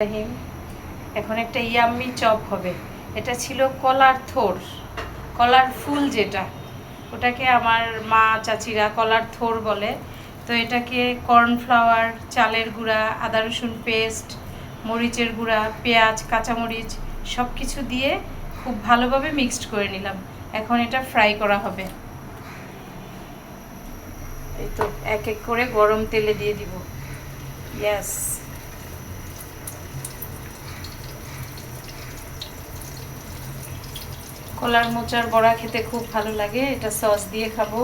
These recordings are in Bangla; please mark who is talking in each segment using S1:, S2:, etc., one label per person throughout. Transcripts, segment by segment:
S1: রহিম। এখন একটা ইয়াম্মি চপ হবে। এটা ছিল কলার থোর, কলার ফুল যেটা, ওটাকে আমার মা চাচিরা কলার থোর বলে। তো এটাকে কর্নফ্লাওয়ার, চালের গুঁড়া, আদা রসুন পেস্ট, মরিচের গুঁড়া, পেঁয়াজ, কাঁচামরিচ সব কিছু দিয়ে খুব ভালোভাবে মিক্সড করে নিলাম। এখন এটা ফ্রাই করা হবে। এই তো এক এক করে গরম তেলে দিয়ে দিব। ইয়াস, কলার মোচার বড়া খেতে খুব ভালো লাগে, এটা সস দিয়ে খাবো।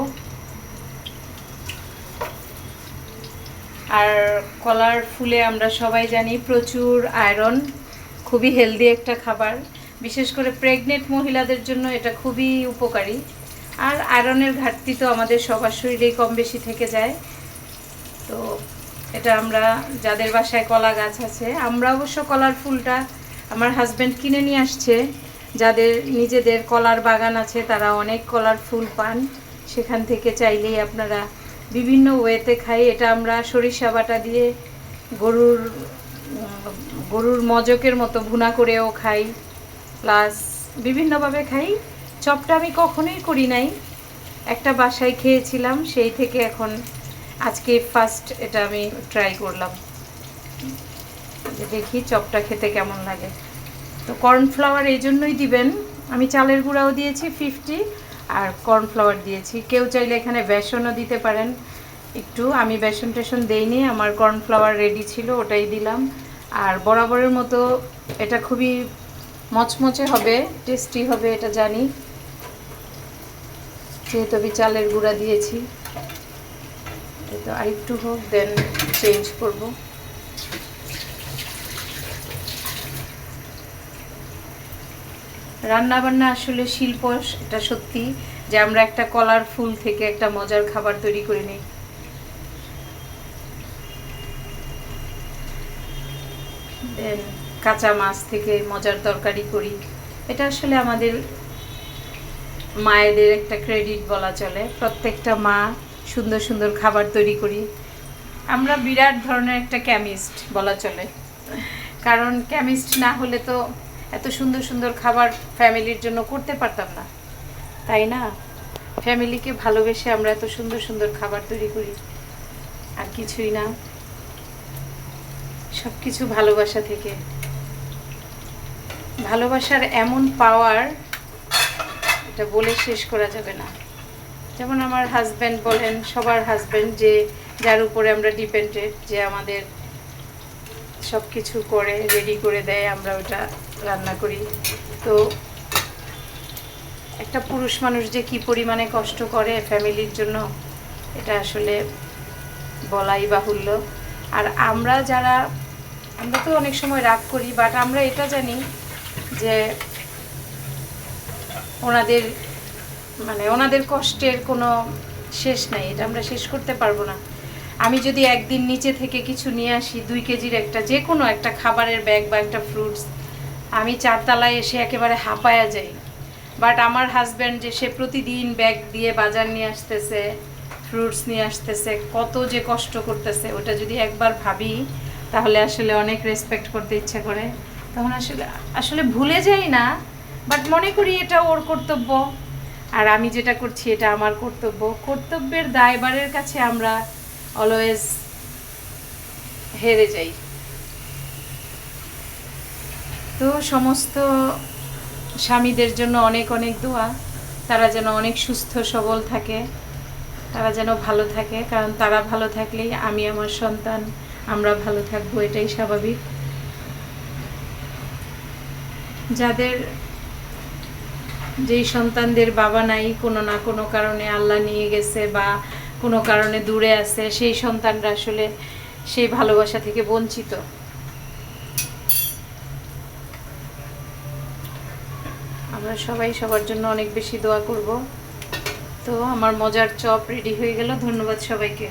S1: আর কলার ফুলে আমরা সবাই জানি প্রচুর আয়রন, খুবই হেলদি একটা খাবার। বিশেষ করে প্রেগনেন্ট মহিলাদের জন্য এটা খুবই উপকারী। আর আয়রনের ঘাটতি তো আমাদের সবার শরীরেই কম বেশি থেকে যায়। তো এটা আমরা যাদের বাসায় কলা গাছ আছে, আমরা অবশ্য কলার ফুলটা আমার হাজব্যান্ড কিনে নিয়ে আসছে। যাদের নিজেদের কলার বাগান আছে তারা অনেক কলার ফুল পান, সেখান থেকে চাইলেই আপনারা বিভিন্ন ওয়েতে খাই। এটা আমরা সরিষা বাটা দিয়ে গরুর মজকের মতো ভুনা করেও খাই, প্লাস বিভিন্নভাবে খাই। চপটা আমি কখনোই করি নাই, একটা বাসায় খেয়েছিলাম, সেই থেকে এখন আজকে ফার্স্ট এটা আমি ট্রাই করলাম, যে দেখি চপটা খেতে কেমন লাগে। তো কর্নফ্লাওয়ার এই জন্যই দিবেন, আমি চালের গুঁড়াও দিয়েছি 50 আর কর্নফ্লাওয়ার দিয়েছি। কেউ চাইলে এখানে বেসনও দিতে পারেন একটু, আমি বেসন টেসন দেইনি, আমার কর্নফ্লাওয়ার রেডি ছিল ওটাই দিলাম। আর বরাবরের মতো এটা খুবই মচমচে হবে, টেস্টি হবে এটা জানি, যেহেতু আমি চালের গুঁড়া দিয়েছি। তো আরেকটু হোক, দেন চেঞ্জ করব। রান্নাবান্না আসলে শিল্প, এটা সত্যি যে আমরা একটা কলার ফুল থেকে একটা মজার খাবার তৈরি করে নিই। দেন কাঁচা মাছ থেকে মজার তরকারি করি, এটা আসলে আমাদের মায়েদের একটা ক্রেডিট বলা চলে। প্রত্যেকটা মা সুন্দর সুন্দর খাবার তৈরি করি। আমরা বিরাট ধরনের একটা কেমিস্ট বলা চলে, কারণ কেমিস্ট না হলে তো এত সুন্দর সুন্দর খাবার ফ্যামিলির জন্য করতে পারতাম না, তাই না? ফ্যামিলিকে ভালোবেসে আমরা এত সুন্দর সুন্দর খাবার তৈরি করি, আর কিছুই না, সব কিছু ভালোবাসা থেকে। ভালোবাসার এমন পাওয়ার, এটা বলে শেষ করা যাবে না। যেমন আমার হাজব্যান্ড বলেন, সবার হাজব্যান্ড, যে যার উপরে আমরা ডিপেন্ডেড, যে আমাদের সব কিছু করে রেডি করে দেয়, আমরা ওটা রান্না করি। তো একটা পুরুষ মানুষ যে কি পরিমাণে কষ্ট করে ফ্যামিলির জন্য, এটা আসলে বলাই বাহুল্য। আর আমরা তো অনেক সময় রাগ করি, বাট আমরা এটা জানি যে ওনাদের কষ্টের কোনো শেষ নাই, এটা আমরা শেষ করতে পারবো না। আমি যদি একদিন নিচে থেকে কিছু নিয়ে আসি, 2 কেজির একটা যে কোনো একটা খাবারের ব্যাগ বা একটা ফ্রুটস, আমি 4 তলায় এসে একেবারে হাঁপায়া যাই। বাট আমার হাজব্যান্ড যে সে প্রতিদিন ব্যাগ দিয়ে বাজার নিয়ে আসতেছে, ফ্রুটস নিয়ে আসতেছে, কত যে কষ্ট করতেছে, ওটা যদি একবার ভাবি তাহলে আসলে অনেক রেসপেক্ট করতে ইচ্ছা করে। তখন আসলে ভুলে যাই না, বাট মনে করি এটা ওর কর্তব্য, আর আমি যেটা করছি এটা আমার কর্তব্য। কর্তব্যের দায়ভারের কাছে আমরা অলওয়েজ হেরে যাই। তো সমস্ত স্বামীদের জন্য অনেক অনেক দোয়া, তারা যেন অনেক সুস্থ সবল থাকে, তারা যেন ভালো থাকে, কারণ তারা ভালো থাকলেই আমি, আমার সন্তান, আমরা ভালো থাকবো, এটাই স্বাভাবিক। যাদের যেই সন্তানদের বাবা নাই, কোনো না কোনো কারণে আল্লাহ নিয়ে গেছে বা কোনো কারণে দূরে আছে, সেই সন্তানরা আসলে সেই ভালোবাসা থেকে বঞ্চিত। আমরা সবাই সবার জন্য অনেক বেশি দোয়া করব। তো আমার মজার চপ রেডি হয়ে গেল। ধন্যবাদ সবাইকে।